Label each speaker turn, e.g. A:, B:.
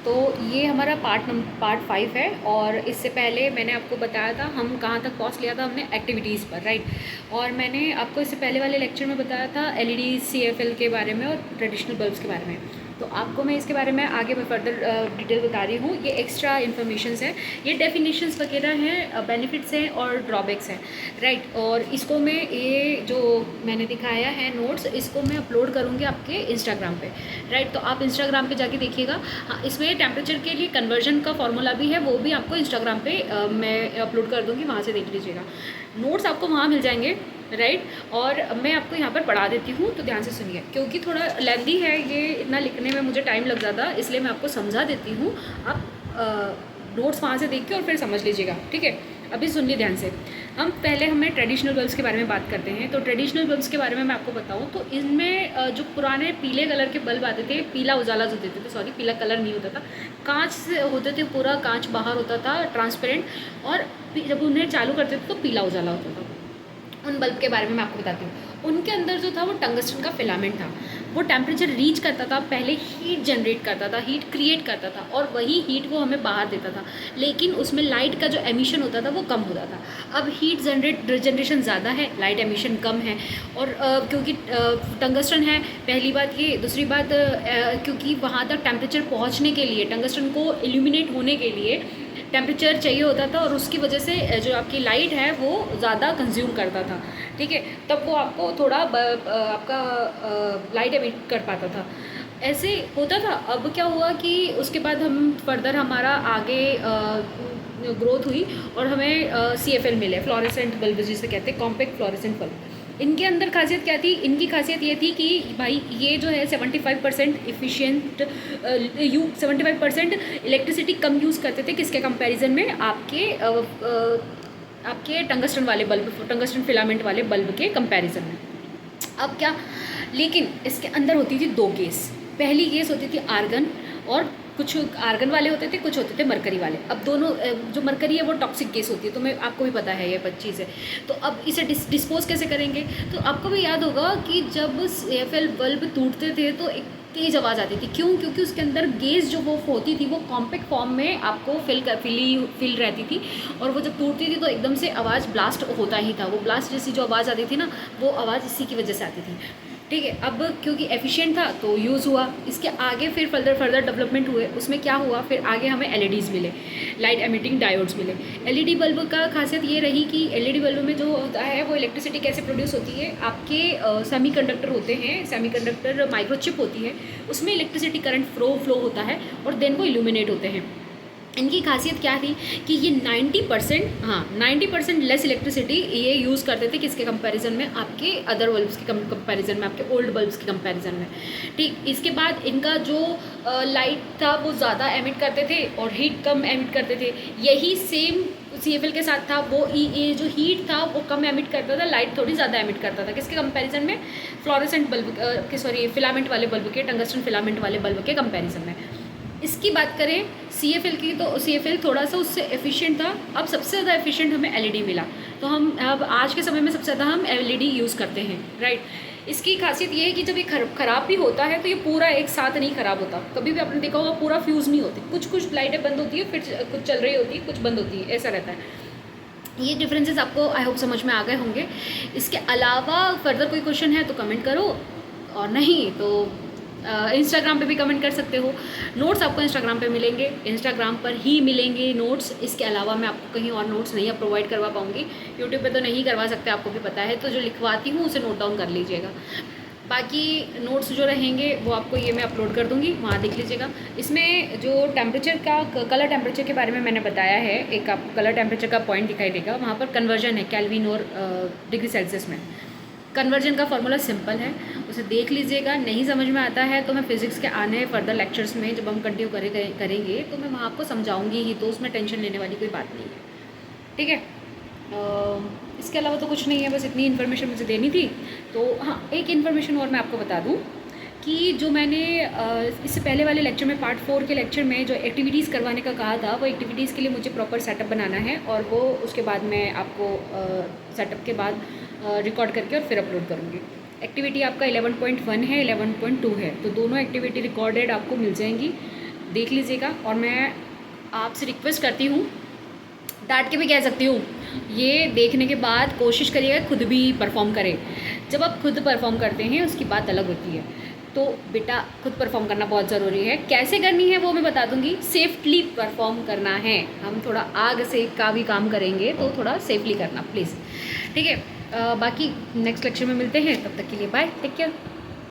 A: तो ये हमारा पार्ट 5 है। और इससे पहले मैंने आपको बताया था हम कहाँ तक पहुँच लिया था हमने एक्टिविटीज़ पर, राइट। और मैंने आपको इससे पहले वाले लेक्चर में बताया था एलईडी सीएफएल के बारे में और ट्रेडिशनल बल्ब्स के बारे में। तो आपको मैं इसके बारे में आगे मैं फर्दर डिटेल बता रही हूँ। ये एक्स्ट्रा इन्फॉर्मेशंस है, ये डेफिनेशंस वगैरह हैं, बेनिफिट्स हैं और ड्रॉबैक्स हैं, राइट। और इसको मैं ये जो मैंने दिखाया है नोट्स, इसको मैं अपलोड करूँगी आपके इंस्टाग्राम पे, राइट। तो आप इंस्टाग्राम पे जाके देखिएगा। हाँ, इसमें टेम्परेचर के लिए कन्वर्जन का फॉर्मूला भी है, वो भी आपको इंस्टाग्राम पे मैं अपलोड कर दूँगी, वहाँ से देख लीजिएगा। नोट्स आपको वहाँ मिल जाएंगे, राइट। और मैं आपको यहाँ पर पढ़ा देती हूँ, तो ध्यान से सुनिए, क्योंकि थोड़ा लेंदी है ये, इतना लिखने में मुझे टाइम लग जाता, इसलिए मैं आपको समझा देती हूँ। आप नोट्स वहाँ से देख के और फिर समझ लीजिएगा, ठीक है। अभी सुनिए ध्यान से। हमें ट्रेडिशनल बल्ब्स के बारे में बात करते हैं। तो ट्रेडिशनल बल्ब्स के बारे में मैं आपको बताऊँ तो इनमें जो पुराने पीले कलर के बल्ब आते थे, पीला उजाला जो देते थे, सॉरी पीला कलर नहीं होता था, कांच से होते थे, पूरा कांच बाहर होता था ट्रांसपेरेंट, और जब उन्हें चालू करते थे तो पीला उजाला होता था। उन बल्ब के बारे में मैं आपको बताती हूँ। उनके अंदर जो था वो टंगस्टन का फिलामेंट था। वो टेम्परेचर रीच करता था, पहले हीट जनरेट करता था, हीट क्रिएट करता था, और वही हीट वो हमें बाहर देता था, लेकिन उसमें लाइट का जो एमिशन होता था वो कम होता था। अब हीट जनरेशन ज़्यादा है, लाइट एमिशन कम है, और क्योंकि टंगस्टन है, पहली बात ये। दूसरी बात क्योंकि वहाँ तक टेम्परेचर पहुँचने के लिए, टंगस्टन को इल्यूमिनेट होने के लिए टेम्परेचर चाहिए होता था, और उसकी वजह से जो आपकी लाइट है वो ज़्यादा कंज्यूम करता था, ठीक है। तब वो आपको थोड़ा आपका लाइट एमिट कर पाता था, ऐसे होता था। अब क्या हुआ कि उसके बाद हम फर्दर हमारा आगे ग्रोथ हुई और हमें CFL मिले, फ्लोरेसेंट बल्ब जिसे कहते हैं, कॉम्पैक्ट फ्लोरेसेंट बल्ब। इनके अंदर खासियत क्या थी? इनकी खासियत ये थी कि भाई ये जो है 75% इफ़िशियंट 75% इलेक्ट्रिसिटी कम यूज़ करते थे, किसके कंपैरिजन में? आपके टंगस्टन वाले बल्ब, टंगस्टन फिलामेंट वाले बल्ब के कंपैरिजन में। अब क्या, लेकिन इसके अंदर होती थी दो गैस। पहली गैस होती थी आर्गन, और कुछ आर्गन वाले होते थे, कुछ होते थे मरकरी वाले। अब दोनों, जो मरकरी है वो टॉक्सिक गैस होती है, तो मैं आपको भी पता है ये चीज़ है। तो अब इसे डिस्पोज कैसे करेंगे? तो आपको भी याद होगा कि जब CFL बल्ब टूटते थे तो एक तेज़ आवाज़ आती थी। क्यों? क्योंकि उसके अंदर गैस जो वो होती थी वो कॉम्पैक्ट फॉर्म में आपको फिल रहती थी, और वो जब टूटती थी तो एकदम से आवाज़ ब्लास्ट होता ही था। वो ब्लास्ट जैसी जो आवाज़ आती थी ना, वो आवाज़ इसी की वजह से आती थी, ठीक है। अब क्योंकि एफिशिएंट था तो यूज़ हुआ। इसके आगे फिर फर्दर डेवलपमेंट हुए। उसमें क्या हुआ, फिर आगे हमें LEDs मिले, लाइट एमिटिंग डायोड्स मिले। LED बल्ब का खासियत ये रही कि LED बल्ब में जो होता है वो इलेक्ट्रिसिटी कैसे प्रोड्यूस होती है, आपके सेमीकंडक्टर होते हैं, सेमीकंडक्टर माइक्रोचिप होती है, उसमें इलेक्ट्रिसिटी करंट फ्लो होता है, और देन वो इल्यूमिनेट होते हैं। इनकी खासियत क्या थी कि ये 90% लेस इलेक्ट्रिसिटी ये यूज़ करते थे, किसके कंपैरिजन में? आपके अदर बल्ब्स के कंपैरिजन में, आपके ओल्ड बल्ब्स के कंपैरिजन में, ठीक। इसके बाद इनका जो लाइट था वो ज़्यादा एमिट करते थे और हीट कम एमिट करते थे। यही सेम CFL के साथ था। वो ये जो हीट था वो कम एमिट करता था, लाइट थोड़ी ज़्यादा एमिट करता था, किसके कंपैरिजन में? फ्लोरेसेंट बल्ब के, सॉरी फिलामेंट वाले बल्ब के, टंगस्टन फिलामेंट वाले बल्ब के कंपैरिजन में। इसकी बात करें CFL की, तो CFL थोड़ा सा उससे एफिशिएंट था। अब सबसे ज़्यादा एफिशिएंट हमें LED मिला, तो हम अब आज के समय में सबसे ज़्यादा हम LED यूज़ करते हैं, राइट। इसकी खासियत ये है कि जब ये ख़राब भी होता है तो ये पूरा एक साथ नहीं ख़राब होता। कभी भी आपने देखा होगा पूरा फ्यूज़ नहीं होती, कुछ लाइटें बंद होती है, फिर कुछ चल रही होती है, कुछ बंद होती है, ऐसा रहता है। ये डिफरेंसेस आपको आई होप समझ में आ गए होंगे। इसके अलावा फर्दर कोई क्वेश्चन है तो कमेंट करो, और नहीं तो इंस्टाग्राम पे भी कमेंट कर सकते हो। नोट्स आपको इंस्टाग्राम पे मिलेंगे, इंस्टाग्राम पर ही मिलेंगे नोट्स। इसके अलावा मैं आपको कहीं और नोट्स नहीं प्रोवाइड करवा पाऊँगी, यूट्यूब पे तो नहीं करवा सकते, आपको भी पता है। तो जो लिखवाती हूँ उसे नोट डाउन कर लीजिएगा। बाकी नोट्स जो रहेंगे वो आपको ये मैं अपलोड कर दूँगी, वहाँ देख लीजिएगा। इसमें जो टेम्परेचर का, कलर टेम्परेचर के बारे में मैंने बताया है, एक आपको कलर टेम्परेचर का पॉइंट दिखाई देगा, वहाँ पर कन्वर्जन है केल्विन और डिग्री सेल्सियस में। कन्वर्जन का फॉर्मूला सिंपल है, उसे देख लीजिएगा। नहीं समझ में आता है तो मैं फिज़िक्स के आने फर्दर लेक्चर्स में जब हम कंटिन्यू करेंगे तो मैं वहाँ आपको समझाऊंगी ही, तो उसमें टेंशन लेने वाली कोई बात नहीं है, ठीक है। इसके अलावा तो कुछ नहीं है, बस इतनी इन्फॉर्मेशन मुझे देनी थी। तो हाँ, एक इन्फॉर्मेशन और मैं आपको बता दूँ कि जो मैंने इससे पहले वाले लेक्चर में, पार्ट 4 के लेक्चर में जो एक्टिविटीज़ करवाने का कहा था, वो एक्टिविटीज़ के लिए मुझे प्रॉपर सेटअप बनाना है, और वो उसके बाद मैं आपको सेटअप के बाद रिकॉर्ड करके और फिर अपलोड करूँगी। एक्टिविटी आपका 11.1 है, 11.2 है, तो दोनों एक्टिविटी रिकॉर्डेड आपको मिल जाएंगी। देख लीजिएगा। और मैं आपसे रिक्वेस्ट करती हूँ, डांट के भी कह सकती हूँ, ये देखने के बाद कोशिश करिएगा खुद भी परफॉर्म करें। जब आप खुद परफॉर्म करते हैं उसकी बात अलग होती है। तो बेटा खुद परफॉर्म करना बहुत ज़रूरी है। कैसे करनी है वो मैं बता दूंगी। सेफली परफॉर्म करना है। हम थोड़ा आग से का भी काम करेंगे तो थोड़ा सेफली करना प्लीज़, ठीक है। बाकी नेक्स्ट लेक्चर में मिलते हैं, तब तक के लिए बाय, टेक केयर।